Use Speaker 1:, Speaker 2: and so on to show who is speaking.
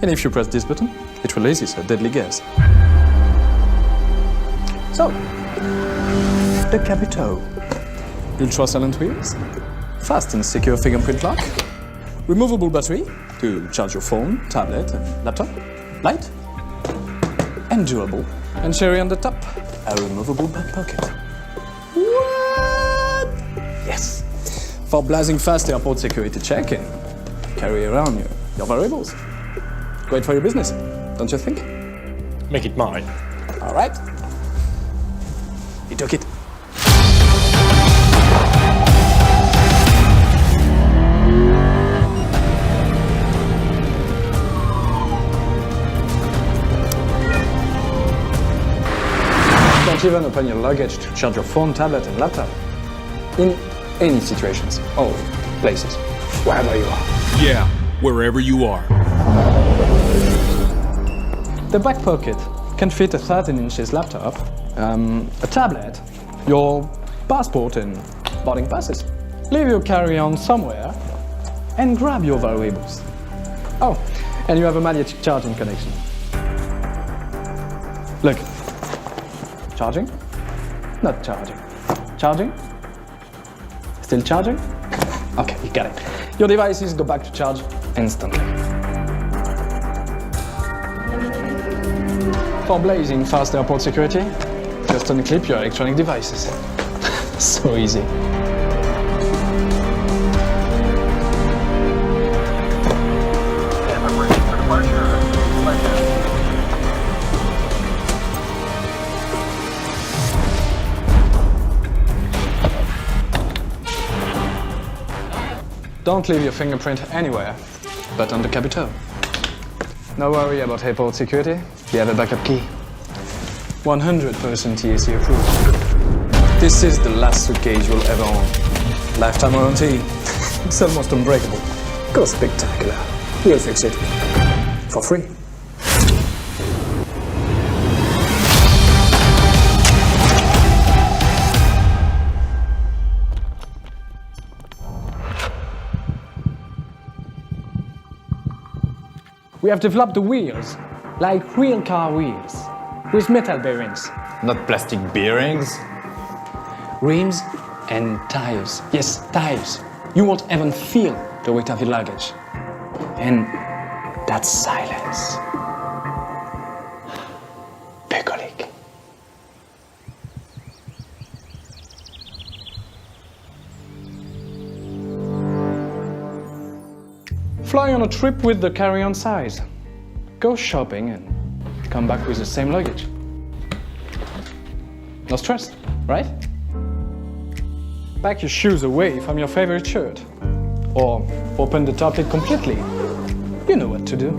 Speaker 1: And if you press this button, it releases a deadly gas. So, the Capito. Ultra silent wheels, fast and secure fingerprint lock, removable battery to charge your phone, tablet, and laptop, light, and durable. And cherry on the top, a removable back pocket. What? Yes. For blazing fast airport security check and carry around your valuables. Great for your business, don't you think?
Speaker 2: Make it mine.
Speaker 1: All right. He took it. Don't even open your luggage to charge your phone, tablet, and laptop. In any situations, or places, wherever you are.
Speaker 3: Yeah, wherever you are.
Speaker 1: The back pocket can fit a 13 inches laptop, a tablet, your passport and boarding passes. Leave your carry-on somewhere and grab your valuables. Oh, and you have a magnetic charging connection. Look. Charging? Not charging. Charging? Still charging? Okay, you got it. Your devices go back to charge instantly. For blazing fast airport security, just unclip your electronic devices. So easy. Don't leave your fingerprint anywhere but on the Capito. No worry about airport security, we have a backup key. 100% TAC approved. This is the last suitcase you'll ever own. Lifetime warranty. It's almost unbreakable. Go spectacular. We'll fix it. For free. We have developed the wheels, like real car wheels, with metal bearings.
Speaker 2: Not plastic bearings.
Speaker 1: Rims and tires. Yes, tires. You won't even feel the weight of your luggage. And that silence. Bucolic. Fly on a trip with the carry-on size. Go shopping and come back with the same luggage. No stress, right? Pack your shoes away from your favorite shirt. Or open the top lid completely. You know what to do.